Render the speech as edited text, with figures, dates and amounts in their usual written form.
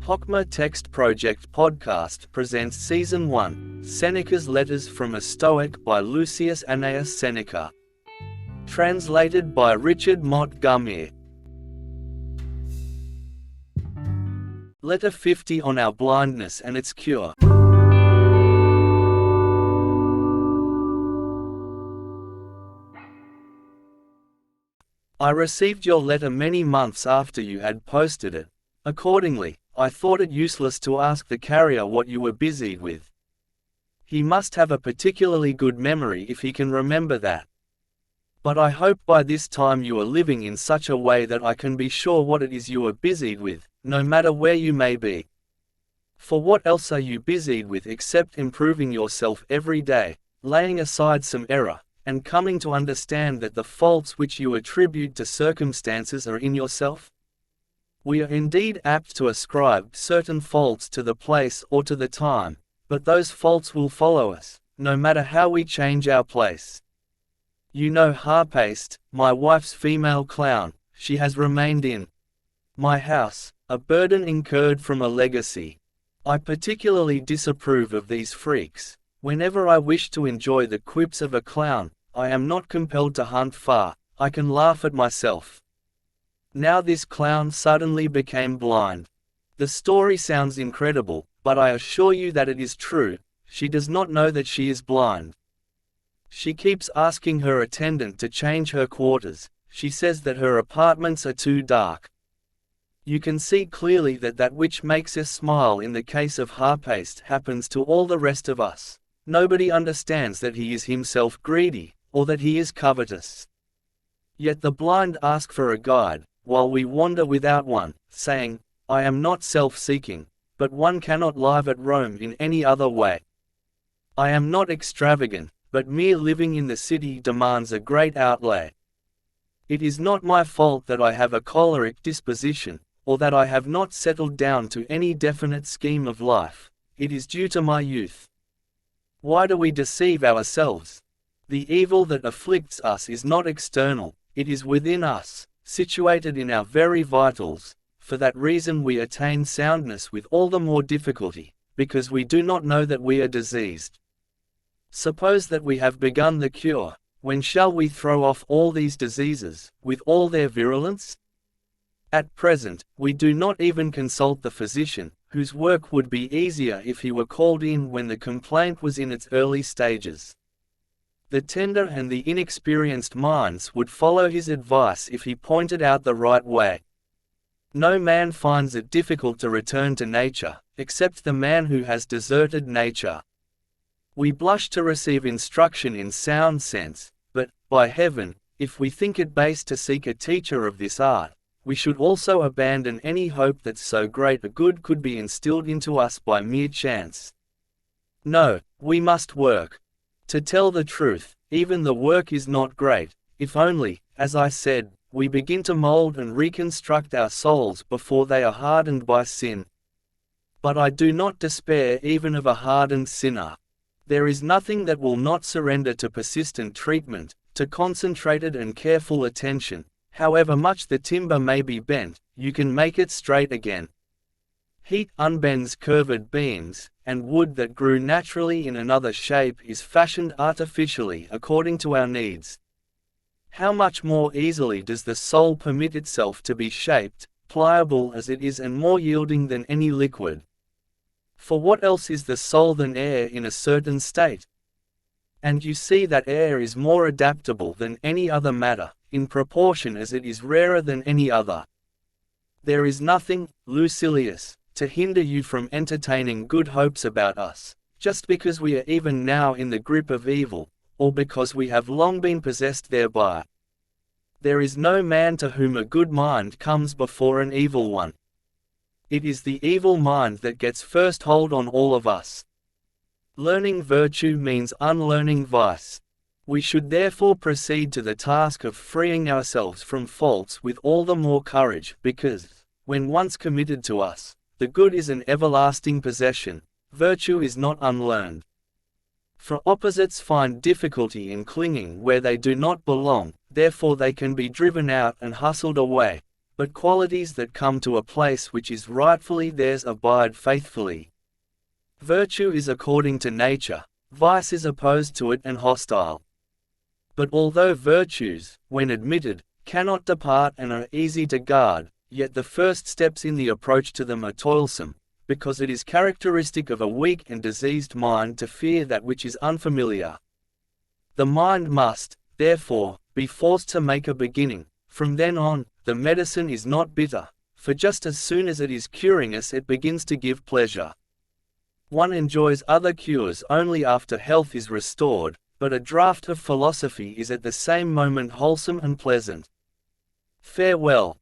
Hochma Text Project Podcast presents Season 1, Seneca's Letters from a Stoic by Lucius Annaeus Seneca. Translated by Richard Montgomery. Letter 50 on our blindness and its cure. I received your letter many months after you had posted it. Accordingly, I thought it useless to ask the carrier what you were busied with. He must have a particularly good memory if he can remember that. But I hope by this time you are living in such a way that I can be sure what it is you are busied with, no matter where you may be. For what else are you busied with except improving yourself every day, laying aside some error, and coming to understand that the faults which you attribute to circumstances are in yourself? We are indeed apt to ascribe certain faults to the place or to the time, but those faults will follow us, no matter how we change our place. You know Harpaste, my wife's female clown. She has remained in my house, a burden incurred from a legacy. I particularly disapprove of these freaks. Whenever I wish to enjoy the quips of a clown, I am not compelled to hunt far, I can laugh at myself. Now this clown suddenly became blind. The story sounds incredible, but I assure you that it is true. She does not know that she is blind. She keeps asking her attendant to change her quarters. She says that her apartments are too dark. You can see clearly that which makes us smile in the case of Harpaste happens to all the rest of us. Nobody understands that he is himself greedy, or that he is covetous. Yet the blind ask for a guide, while we wander without one, saying, I am not self-seeking, but one cannot live at Rome in any other way. I am not extravagant, but mere living in the city demands a great outlay. It is not my fault that I have a choleric disposition, or that I have not settled down to any definite scheme of life. It is due to my youth. Why do we deceive ourselves? The evil that afflicts us is not external, it is within us, situated in our very vitals. For that reason we attain soundness with all the more difficulty, because we do not know that we are diseased. Suppose that we have begun the cure, when shall we throw off all these diseases, with all their virulence? At present, we do not even consult the physician, whose work would be easier if he were called in when the complaint was in its early stages. The tender and the inexperienced minds would follow his advice if he pointed out the right way. No man finds it difficult to return to nature, except the man who has deserted nature. We blush to receive instruction in sound sense, but, by heaven, if we think it base to seek a teacher of this art, we should also abandon any hope that so great a good could be instilled into us by mere chance. No, we must work. To tell the truth, even the work is not great, if only, as I said, we begin to mold and reconstruct our souls before they are hardened by sin. But I do not despair even of a hardened sinner. There is nothing that will not surrender to persistent treatment, to concentrated and careful attention. However much the timber may be bent, you can make it straight again. Heat unbends curved beams, and wood that grew naturally in another shape is fashioned artificially according to our needs. How much more easily does the soul permit itself to be shaped, pliable as it is and more yielding than any liquid? For what else is the soul than air in a certain state? And you see that air is more adaptable than any other matter, in proportion as it is rarer than any other. There is nothing, Lucilius, to hinder you from entertaining good hopes about us, just because we are even now in the grip of evil, or because we have long been possessed thereby. There is no man to whom a good mind comes before an evil one. It is the evil mind that gets first hold on all of us. Learning virtue means unlearning vice. We should therefore proceed to the task of freeing ourselves from faults with all the more courage because, when once committed to us, the good is an everlasting possession, virtue is not unlearned. For opposites find difficulty in clinging where they do not belong, therefore they can be driven out and hustled away, but qualities that come to a place which is rightfully theirs abide faithfully. Virtue is according to nature, vice is opposed to it and hostile. But although virtues, when admitted, cannot depart and are easy to guard, yet the first steps in the approach to them are toilsome, because it is characteristic of a weak and diseased mind to fear that which is unfamiliar. The mind must, therefore, be forced to make a beginning. From then on, the medicine is not bitter, for just as soon as it is curing us it begins to give pleasure. One enjoys other cures only after health is restored, but a draught of philosophy is at the same moment wholesome and pleasant. Farewell,